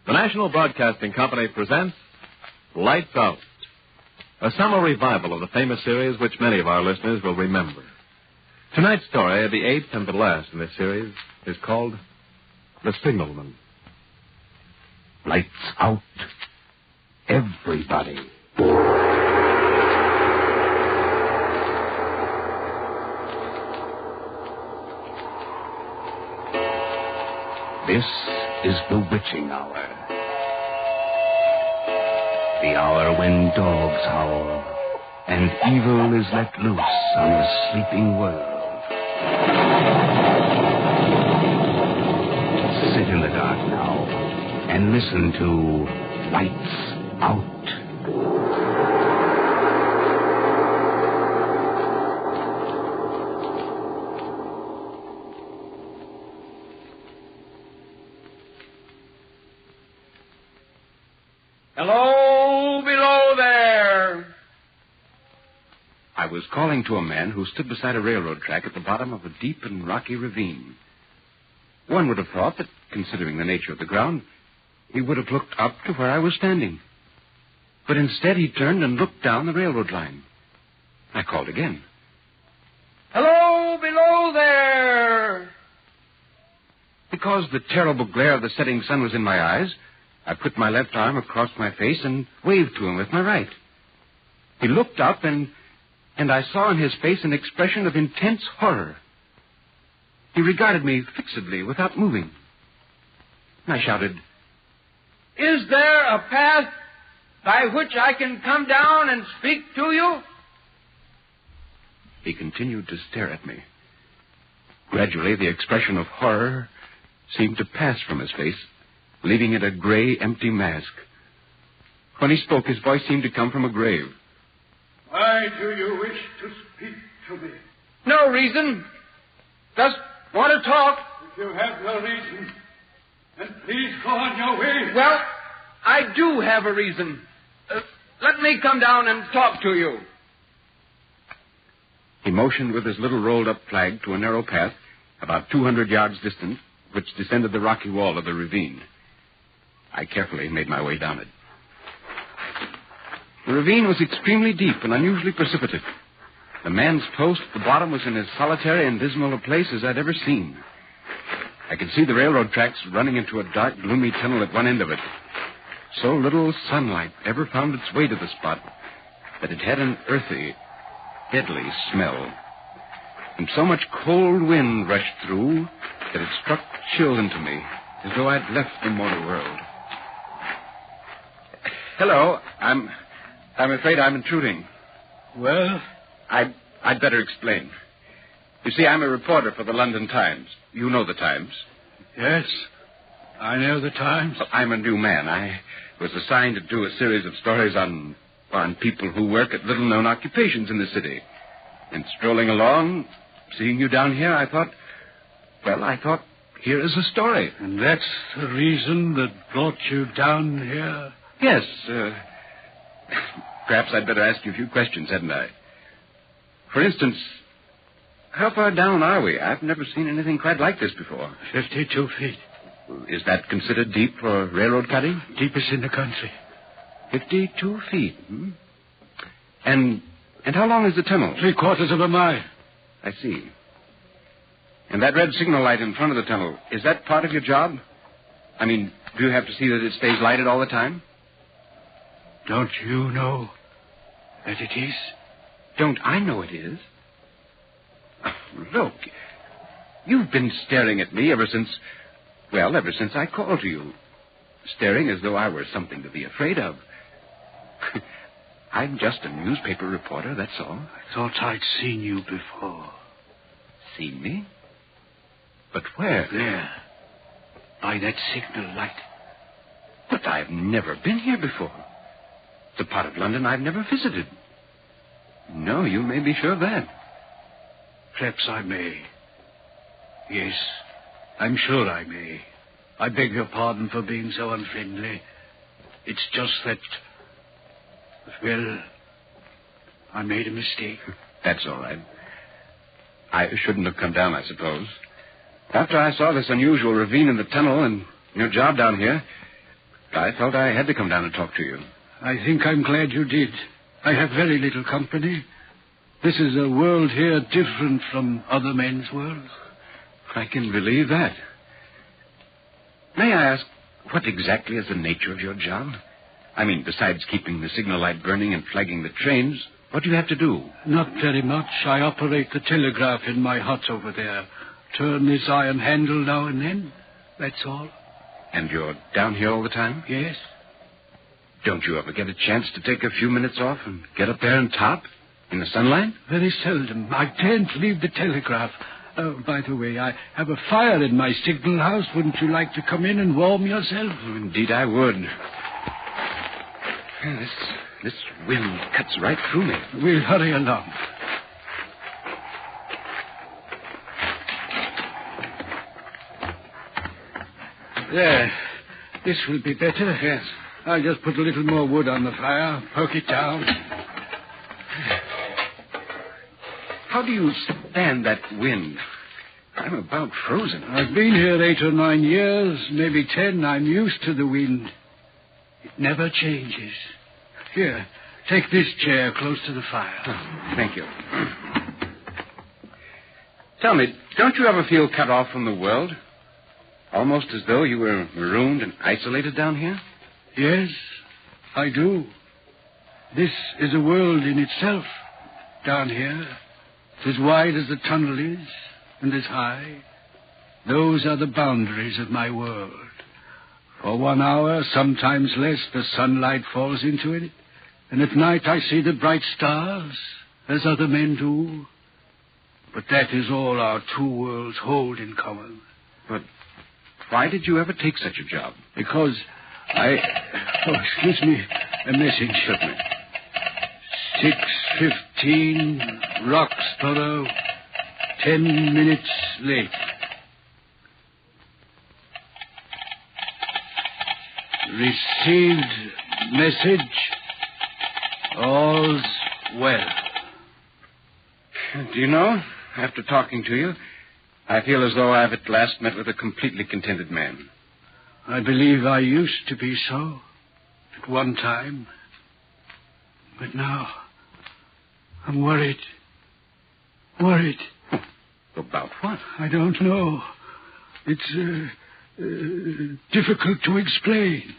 The National Broadcasting Company presents Lights Out, a summer revival of the famous series which many of our listeners will remember. Tonight's story, the eighth and the last in this series, is called The Signalman. Lights out, everybody. This is the witching hour. The hour when dogs howl and evil is let loose on a sleeping world. Sit in the dark now and listen to Lights Out. Hello, below there. I was calling to a man who stood beside a railroad track at the bottom of a deep and rocky ravine. One would have thought that, considering the nature of the ground, he would have looked up to where I was standing. But instead he turned and looked down the railroad line. I called again. Hello, below there. Because the terrible glare of the setting sun was in my eyes, I put my left arm across my face and waved to him with my right. He looked up, and I saw in his face an expression of intense horror. He regarded me fixedly without moving. I shouted, Is there a path by which I can come down and speak to you? He continued to stare at me. Gradually, the expression of horror seemed to pass from his face, leaving it a gray, empty mask. When he spoke, his voice seemed to come from a grave. Why do you wish to speak to me? No reason. Just want to talk. If you have no reason, then please go on your way. Well, I do have a reason. Let me come down and talk to you. He motioned with his little rolled-up flag to a narrow path about 200 yards distant, which descended the rocky wall of the ravine. I carefully made my way down it. The ravine was extremely deep and unusually precipitous. The man's post at the bottom was in as solitary and dismal a place as I'd ever seen. I could see the railroad tracks running into a dark, gloomy tunnel at one end of it. So little sunlight ever found its way to the spot that it had an earthy, deadly smell. And so much cold wind rushed through that it struck chill into me, as though I'd left the mortal world. Hello, I'm afraid I'm intruding. Well? I'd better explain. You see, I'm a reporter for the London Times. You know the Times. Yes, I know the Times. Well, I'm a new man. I was assigned to do a series of stories on people who work at little-known occupations in the city. And strolling along, seeing you down here, I thought, here is a story. And that's the reason that brought you down here? Yes, perhaps I'd better ask you a few questions, hadn't I? For instance, how far down are we? I've never seen anything quite like this before. 52 feet. Is that considered deep for railroad cutting? Deepest in the country. 52 feet, And how long is the tunnel? 3/4 of a mile. I see. And that red signal light in front of the tunnel, is that part of your job? I mean, do you have to see that it stays lighted all the time? Don't you know that it is? Don't I know it is? Look, you've been staring at me ever since I called to you. Staring as though I were something to be afraid of. I'm just a newspaper reporter, that's all. I thought I'd seen you before. Seen me? But where? There. By that signal light. But I've never been here before. It's a part of London I've never visited. No, you may be sure of that. Perhaps I may. Yes, I'm sure I may. I beg your pardon for being so unfriendly. It's just that, well, I made a mistake. That's all right. I shouldn't have come down, I suppose. After I saw this unusual ravine in the tunnel and your job down here, I felt I had to come down and talk to you. I think I'm glad you did. I have very little company. This is a world here different from other men's worlds. I can believe that. May I ask, what exactly is the nature of your job? I mean, besides keeping the signal light burning and flagging the trains, what do you have to do? Not very much. I operate the telegraph in my hut over there. Turn this iron handle now and then. That's all. And you're down here all the time? Yes. Don't you ever get a chance to take a few minutes off and get up there and top in the sunlight? Very seldom. I can't leave the telegraph. By the way, I have a fire in my signal house. Wouldn't you like to come in and warm yourself? Oh, indeed I would. This wind cuts right through me. We'll hurry along. There. This will be better. Yes. I'll just put a little more wood on the fire, poke it down. How do you stand that wind? I'm about frozen. I've been here 8 or 9 years, maybe 10. I'm used to the wind. It never changes. Here, take this chair close to the fire. Oh, thank you. Tell me, don't you ever feel cut off from the world? Almost as though you were marooned and isolated down here? Yes, I do. This is a world in itself, down here. It's as wide as the tunnel is, and as high. Those are the boundaries of my world. For 1 hour, sometimes less, the sunlight falls into it. And at night I see the bright stars, as other men do. But that is all our two worlds hold in common. But why did you ever take such a job? Because excuse me, a message. Certainly. 6:15, Roxborough, 10 minutes late. Received message. All's well. Do you know, after talking to you, I feel as though I've at last met with a completely contented man. I believe I used to be so at one time. But now, I'm worried. Worried. About what? I don't know. It's difficult to explain.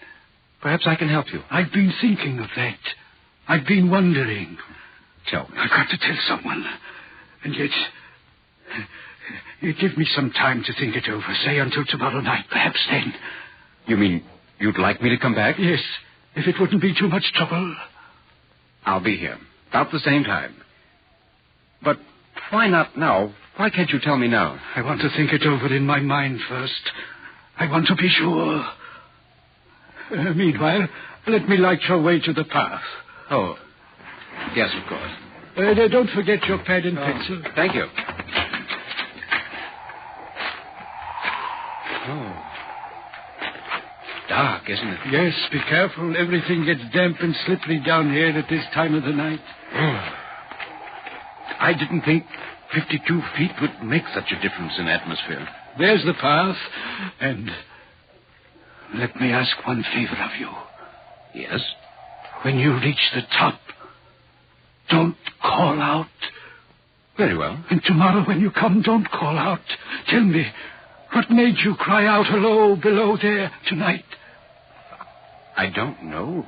Perhaps I can help you. I've been thinking of that. I've been wondering. Tell me. I've got to tell someone. And yet, give me some time to think it over. Say until tomorrow night, perhaps then. You mean you'd like me to come back? Yes, if it wouldn't be too much trouble. I'll be here, about the same time. But why not now? Why can't you tell me now? I want to think it over in my mind first. I want to be sure. Meanwhile, let me light your way to the path. Oh, yes, of course. Don't forget your pad and pencil. Thank you. Oh. Dark, isn't it? Yes, be careful. Everything gets damp and slippery down here at this time of the night. Oh. I didn't think 52 feet would make such a difference in atmosphere. There's the path. And let me ask one favor of you. Yes? When you reach the top, don't call out. Very well. And tomorrow when you come, don't call out. Tell me, what made you cry out hello below there tonight? I don't know.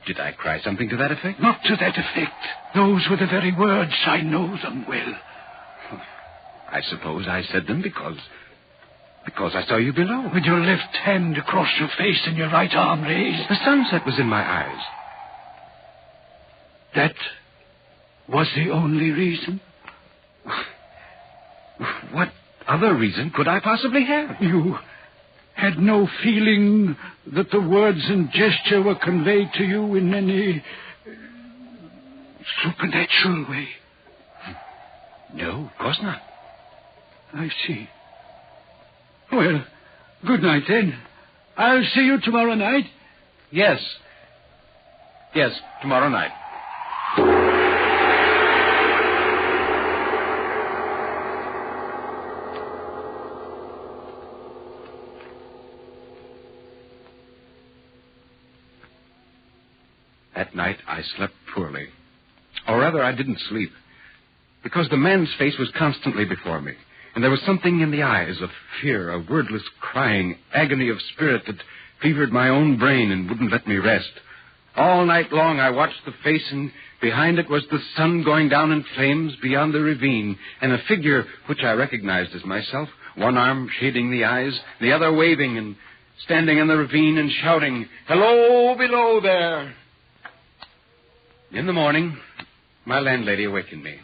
Did I cry something to that effect? Not to that effect. Those were the very words. I know them well. I suppose I said them because I saw you below. With your left hand across your face and your right arm raised. The sunset was in my eyes. That was the only reason? What other reason could I possibly have? You had no feeling that the words and gesture were conveyed to you in any supernatural way? No, of course not. I see. Well, good night, then. I'll see you tomorrow night. Yes. Yes, tomorrow night. That night, I slept poorly. Or rather, I didn't sleep. Because the man's face was constantly before me. And there was something in the eyes of fear, a wordless crying, agony of spirit that fevered my own brain and wouldn't let me rest. All night long, I watched the face, and behind it was the sun going down in flames beyond the ravine, and a figure which I recognized as myself, one arm shading the eyes, the other waving and standing in the ravine and shouting, "Hello, below there!" In the morning, my landlady awakened me.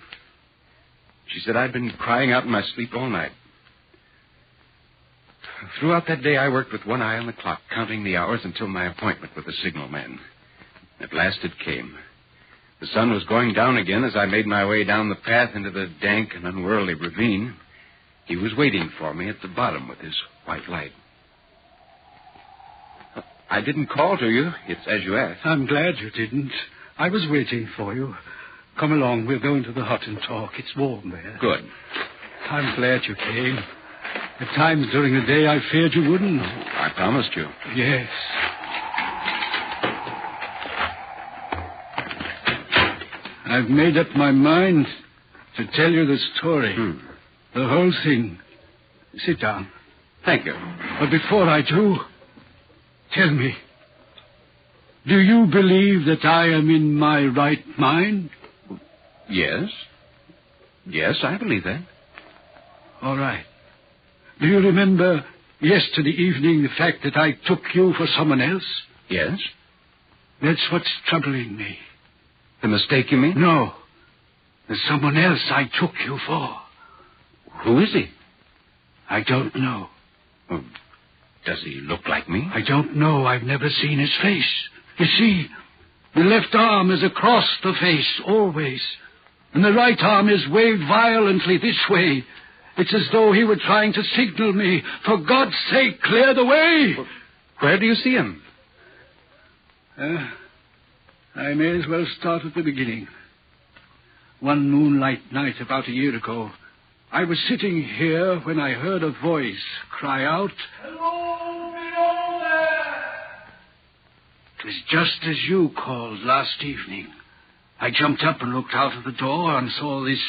She said I'd been crying out in my sleep all night. Throughout that day, I worked with one eye on the clock, counting the hours until my appointment with the signalman. At last it came. The sun was going down again as I made my way down the path into the dank and unworldly ravine. He was waiting for me at the bottom with his white light. I didn't call to you. It's as you asked. I'm glad you didn't. I was waiting for you. Come along. We'll go into the hut and talk. It's warm there. Good. I'm glad you came. At times during the day, I feared you wouldn't. I promised you. Yes. I've made up my mind to tell you the story. The whole thing. Sit down. Thank you. But before I do, tell me, do you believe that I am in my right mind? Yes. Yes, I believe that. All right. Do you remember yesterday evening the fact that I took you for someone else? Yes. That's what's troubling me. The mistake, you mean? No. There's someone else I took you for. Who is he? I don't know. Oh, does he look like me? I don't know. I've never seen his face. You see, the left arm is across the face, always. And the right arm is waved violently this way. It's as though he were trying to signal me. For God's sake, clear the way. Where do you see him? I may as well start at the beginning. One moonlight night about a year ago, I was sitting here when I heard a voice cry out, "Hello, below there!" It was just as you called last evening. I jumped up and looked out of the door and saw this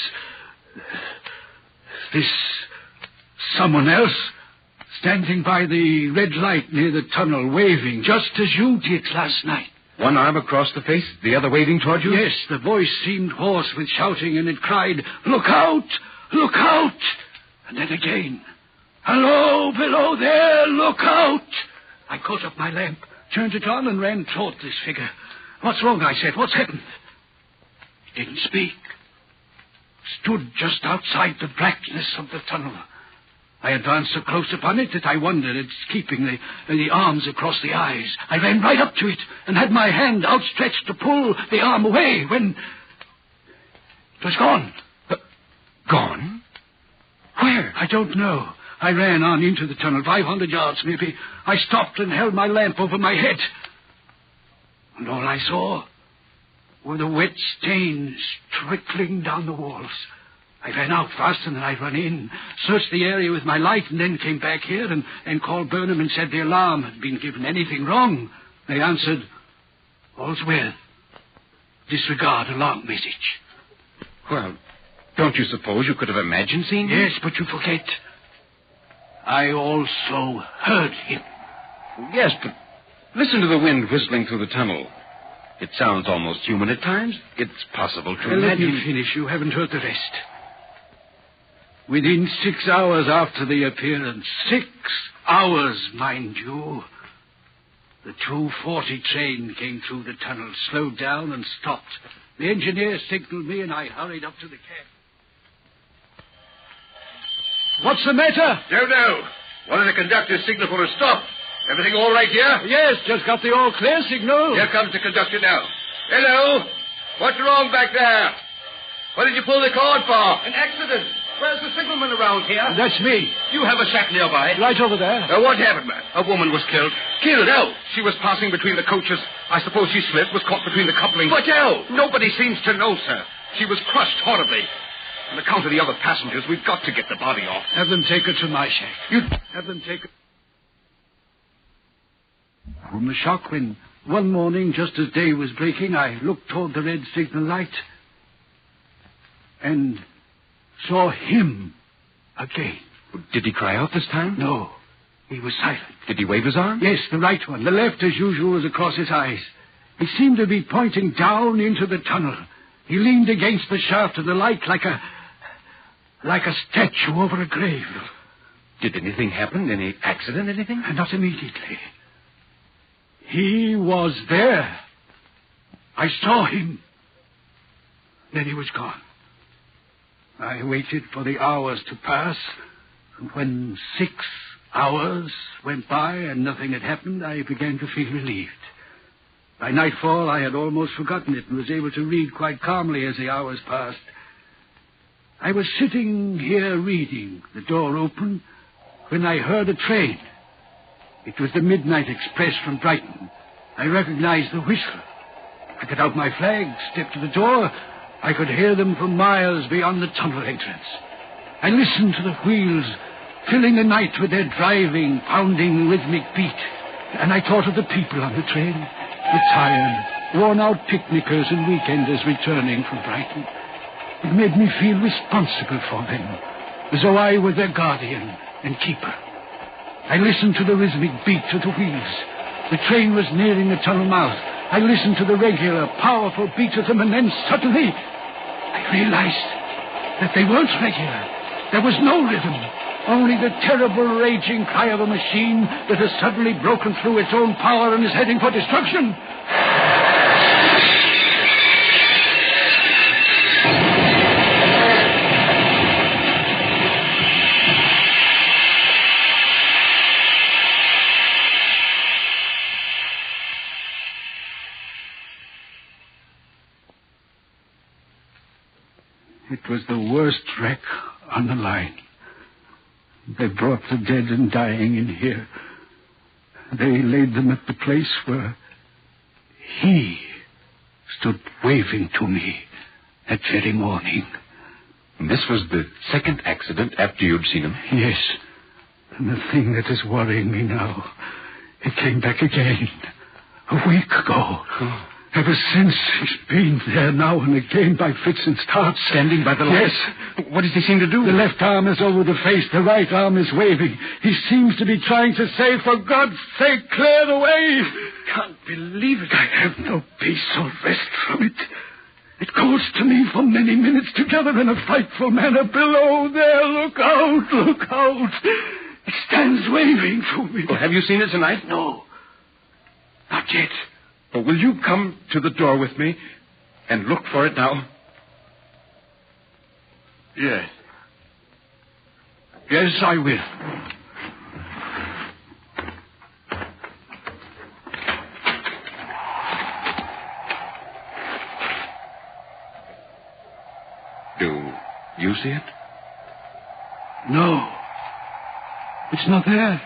someone else standing by the red light near the tunnel, waving, just as you did last night. One arm across the face, the other waving toward you? Yes, the voice seemed hoarse with shouting, and it cried, "Look out! Look out!" And then again, "Hello, below there, look out!" I caught up my lamp, turned it on, and ran toward this figure. "What's wrong?" I said. "What's happened?" He didn't speak. Stood just outside the blackness of the tunnel. I advanced so close upon it that I wondered at its keeping the arms across the eyes. I ran right up to it and had my hand outstretched to pull the arm away when it was gone. Gone? Where? I don't know. I ran on into the tunnel, 500 yards maybe. I stopped and held my lamp over my head. And all I saw were the wet stains trickling down the walls. I ran out faster than I'd run in, searched the area with my light, and then came back here and called Burnham and said the alarm had been given. Anything wrong? They answered, "All's well. Disregard alarm message." Well, don't you suppose you could have imagined seeing him? Yes, but you forget. I also heard him. Yes, but listen to the wind whistling through the tunnel. It sounds almost human at times. It's possible to Let imagine... me finish. You haven't heard the rest. Within 6 hours after the appearance, 6 hours, mind you, the 2:40 train came through the tunnel, slowed down and stopped. The engineer signaled me and I hurried up to the cab. What's the matter? Don't know. One of the conductors signaled for a stop. Everything all right here? Yes, just got the all clear signal. Here comes the conductor now. Hello? What's wrong back there? What did you pull the cord for? An accident. Where's the signalman around here? That's me. You have a shack nearby. Right over there. What happened, man? A woman was killed. Killed? How? She was passing between the coaches. I suppose she slipped, was caught between the couplings. But how? Nobody seems to know, sir. She was crushed horribly. On account of the other passengers, we've got to get the body off. Have them take her to my shack. You... Have them take her... From the shock when One morning, just as day was breaking, I looked toward the red signal light and saw him again. Did he cry out this time? No, he was silent. Did he wave his arm? Yes, the right one. The left, as usual, was across his eyes. He seemed to be pointing down into the tunnel. He leaned against the shaft of the light like a statue over a grave. Did anything happen? Any accident, anything? Not immediately. He was there. I saw him. Then he was gone. I waited for the hours to pass. When 6 hours went by and nothing had happened, I began to feel relieved. By nightfall, I had almost forgotten it and was able to read quite calmly as the hours passed. I was sitting here reading, the door open, when I heard a train. It was the midnight express from Brighton. I recognized the whistle. I got out my flag, stepped to the door. I could hear them for miles beyond the tunnel entrance. I listened to the wheels, filling the night with their driving, pounding, rhythmic beat. And I thought of the people on the train, the tired, worn-out picnickers and weekenders returning from Brighton. It made me feel responsible for them, as though I were their guardian and keeper. I listened to the rhythmic beat of the wheels. The train was nearing the tunnel mouth. I listened to the regular, powerful beat of them, and then suddenly I realized that they weren't regular. There was no rhythm, only the terrible, raging cry of a machine that has suddenly broken through its own power and is heading for destruction. It was the worst wreck on the line. They brought the dead and dying in here. They laid them at the place where he stood waving to me that very morning. And this was the second accident after you'd seen him? Yes. And the thing that is worrying me now, it came back again a week ago. Oh. Ever since, he's been there now and again by fits and starts. Standing by the light? Yes. What does he seem to do? The left arm is over the face. The right arm is waving. He seems to be trying to say, for God's sake, clear the way. Can't believe it. I have no peace or rest from it. It goes to me for many minutes together in a frightful manner. Below there, look out, look out. It stands waving to me. Well, have you seen it tonight? No. Not yet. Well, will you come to the door with me and look for it now? Yes. Yes, I will. Do you see it? No. It's not there.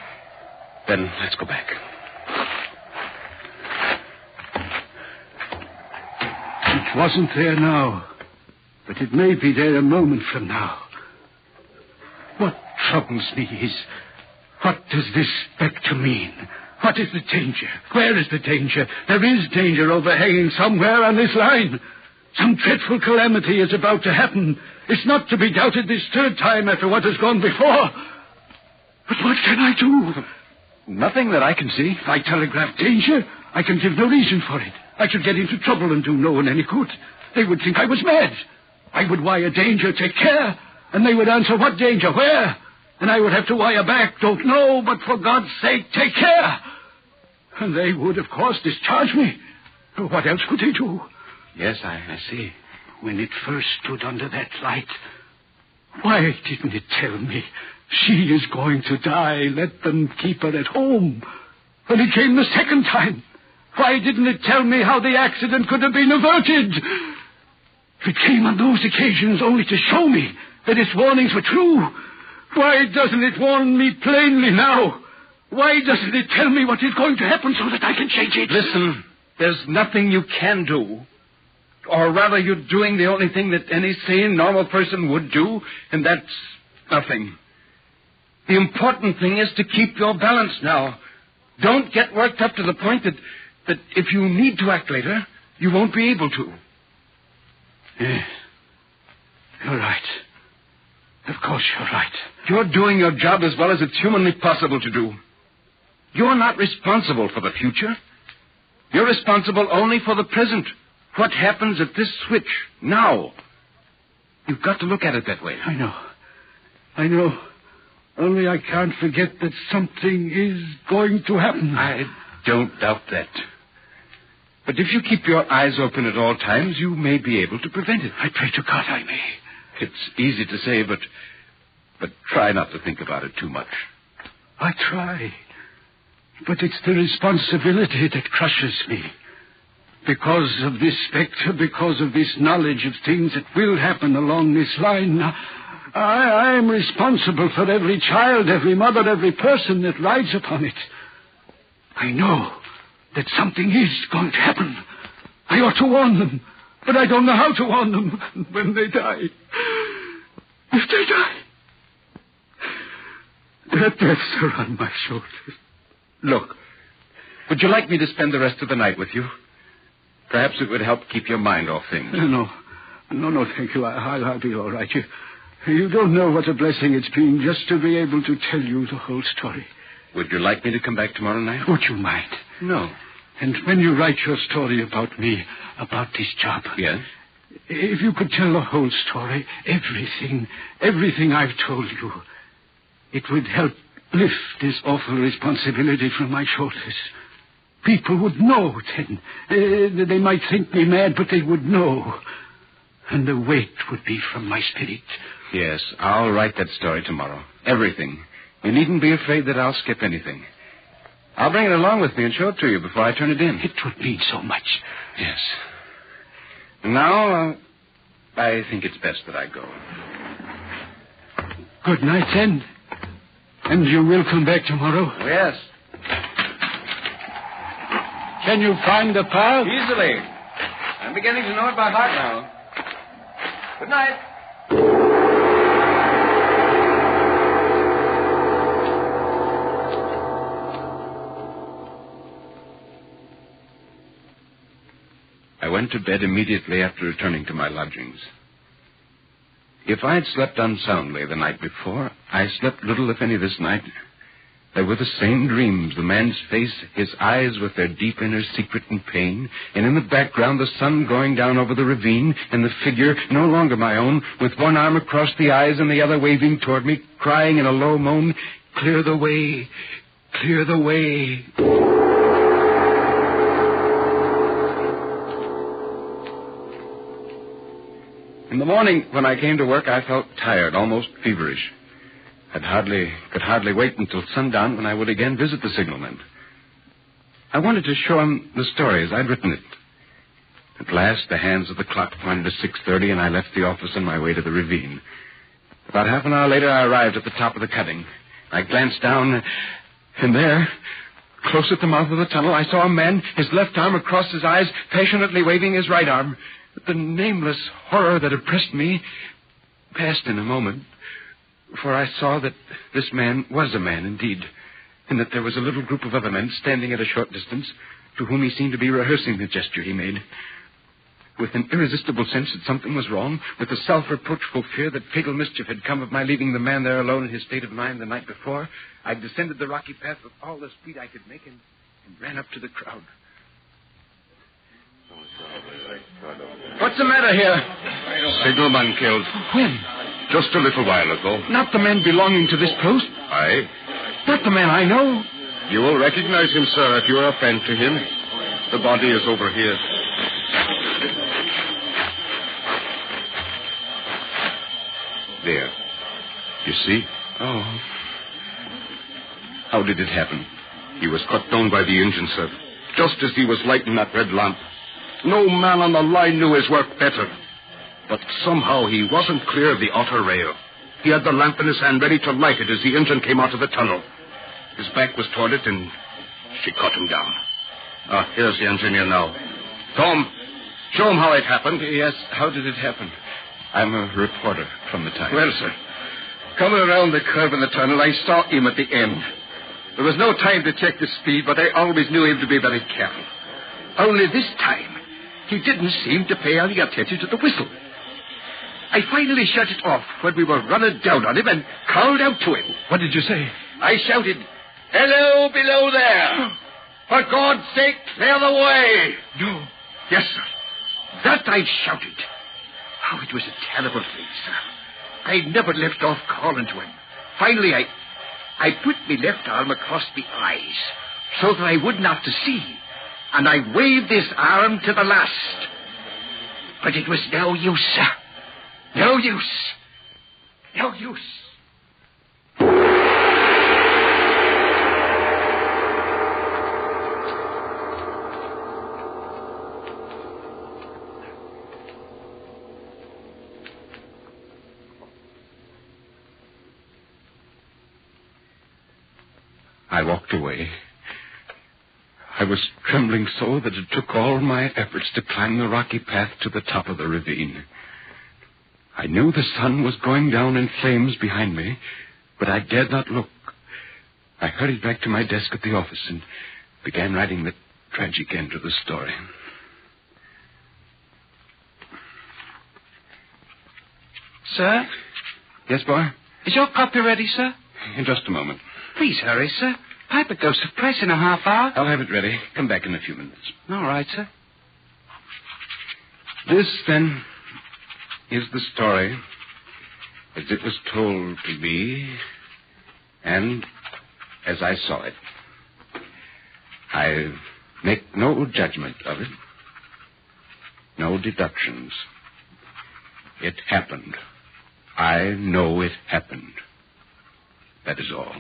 Then let's go back. It wasn't there now, but it may be there a moment from now. What troubles me is, what does this spectre mean? What is the danger? Where is the danger? There is danger overhanging somewhere on this line. Some dreadful calamity is about to happen. It's not to be doubted this third time after what has gone before. But what can I do? Nothing that I can see. If I telegraph danger, I can give no reason for it. I should get into trouble and do no one any good. They would think I was mad. I would wire danger, take care, and they would answer, what danger, where? And I would have to wire back, don't know, but for God's sake, take care. And they would, of course, discharge me. What else could they do? Yes, I see. When it first stood under that light, why didn't it tell me she is going to die? Let them keep her at home. When it came the second time, why didn't it tell me how the accident could have been averted? If it came on those occasions only to show me that its warnings were true, why doesn't it warn me plainly now? Why doesn't it tell me what is going to happen so that I can change it? Listen, there's nothing you can do. Or rather, you're doing the only thing that any sane, normal person would do, and that's nothing. The important thing is to keep your balance now. Don't get worked up to the point that that if you need to act later, you won't be able to. Yes. You're right. Of course you're right. You're doing your job as well as it's humanly possible to do. You're not responsible for the future. You're responsible only for the present. What happens at this switch, now. You've got to look at it that way. I know. Only I can't forget that something is going to happen. I don't doubt that. But if you keep your eyes open at all times, you may be able to prevent it. I pray to God I may. It's easy to say, but try not to think about it too much. I try. But it's the responsibility that crushes me. Because of this spectre, because of this knowledge of things that will happen along this line, I am responsible for every child, every mother, every person that rides upon it. I know that something is going to happen. I ought to warn them, but I don't know how to warn them. When they die, if they die, their deaths are on my shoulders. Look, would you like me to spend the rest of the night with you? Perhaps it would help keep your mind off things. No, thank you. I'll be all right. You don't know what a blessing it's been just to be able to tell you the whole story. Would you like me to come back tomorrow night? Would you mind? No. And when you write your story about me, about this job... Yes? If you could tell the whole story, everything I've told you, it would help lift this awful responsibility from my shoulders. People would know then. They might think me mad, but they would know. And the weight would be from my spirit. Yes, I'll write that story tomorrow. Everything. You needn't be afraid that I'll skip anything. I'll bring it along with me and show it to you before I turn it in. It would mean so much. Yes. And now, I think it's best that I go. Good night, then. And you will come back tomorrow? Yes. Can you find the path? Easily. I'm beginning to know it by heart now. Good night. I went to bed immediately after returning to my lodgings. If I had slept unsoundly the night before, I slept little, if any, this night. They were the same dreams, the man's face, his eyes with their deep inner secret and pain, and in the background the sun going down over the ravine, and the figure, no longer my own, with one arm across the eyes and the other waving toward me, crying in a low moan, "Clear the way, clear the way." In the morning, when I came to work, I felt tired, almost feverish. I could hardly wait until sundown when I would again visit the signalman. I wanted to show him the story as I'd written it. At last, the hands of the clock pointed to 6:30, and I left the office on my way to the ravine. About half an hour later, I arrived at the top of the cutting. I glanced down, and there, close at the mouth of the tunnel, I saw a man, his left arm across his eyes, passionately waving his right arm. The nameless horror that oppressed me passed in a moment, for I saw that this man was a man indeed, and that there was a little group of other men standing at a short distance, to whom he seemed to be rehearsing the gesture he made. With an irresistible sense that something was wrong, with a self-reproachful fear that fatal mischief had come of my leaving the man there alone in his state of mind the night before, I descended the rocky path with all the speed I could make and ran up to the crowd. What's the matter here? Signalman killed. When? Just a little while ago. Not the man belonging to this post? Aye. Not the man I know? You will recognize him, sir, if you are a friend to him. The body is over here. There. You see? Oh. How did it happen? He was cut down by the engine, sir. Just as he was lighting that red lamp. No man on the line knew his work better. But somehow he wasn't clear of the outer rail. He had the lamp in his hand ready to light it as the engine came out of the tunnel. His back was toward it, and she cut him down. Here's the engineer now. Tom, show him how it happened. Yes, how did it happen? I'm a reporter from the Times. Well, sir, coming around the curve in the tunnel, I saw him at the end. There was no time to check the speed, but I always knew him to be very careful. Only this time, he didn't seem to pay any attention to the whistle. I finally shut it off when we were running down on him and called out to him. What did you say? I shouted, "Hello, below there! For God's sake, clear the way!" No. Yes, sir. That I shouted. Oh, it was a terrible thing, sir. I never left off calling to him. Finally, I put my left arm across my eyes so that I wouldn't have to see, and I waved this arm to the last. But it was no use, sir. No use. No use. I walked away. I was trembling so that it took all my efforts to climb the rocky path to the top of the ravine. I knew the sun was going down in flames behind me, but I dared not look. I hurried back to my desk at the office and began writing the tragic end to the story. Sir? Yes, boy? Is your copy ready, sir? In just a moment. Please hurry, sir. Piper goes to press in a half hour. I'll have it ready. Come back in a few minutes. All right, sir. This, then, is the story as it was told to me and as I saw it. I make no judgment of it, no deductions. It happened. I know it happened. That is all.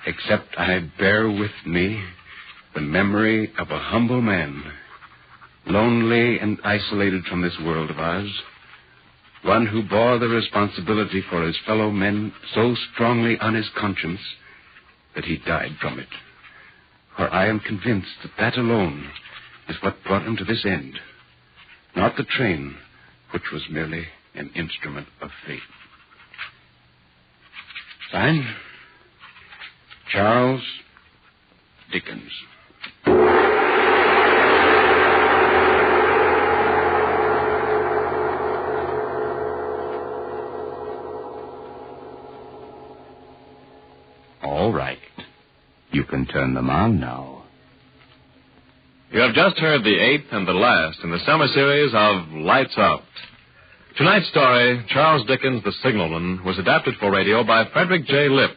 Except I bear with me the memory of a humble man, lonely and isolated from this world of ours, one who bore the responsibility for his fellow men so strongly on his conscience that he died from it. For I am convinced that that alone is what brought him to this end, not the train, which was merely an instrument of fate. Signed, Charles Dickens. All right. You can turn them on now. You have just heard the eighth and the last in the summer series of Lights Out. Tonight's story, Charles Dickens' The Signalman, was adapted for radio by Frederick J. Lipp.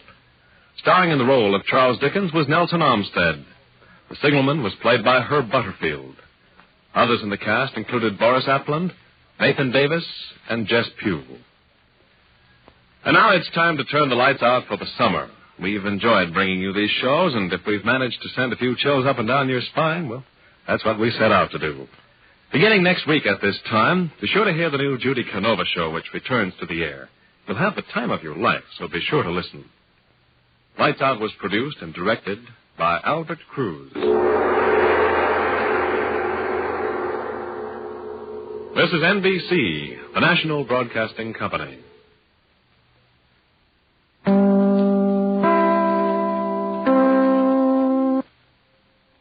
Starring in the role of Charles Dickens was Nelson Olmsted. The signalman was played by Herb Butterfield. Others in the cast included Boris Apland, Nathan Davis, and Jess Pugh. And now it's time to turn the lights out for the summer. We've enjoyed bringing you these shows, and if we've managed to send a few chills up and down your spine, well, that's what we set out to do. Beginning next week at this time, be sure to hear the new Judy Canova show, which returns to the air. You'll have the time of your life, so be sure to listen. Lights Out was produced and directed by Albert Cruz. This is NBC, the National Broadcasting Company.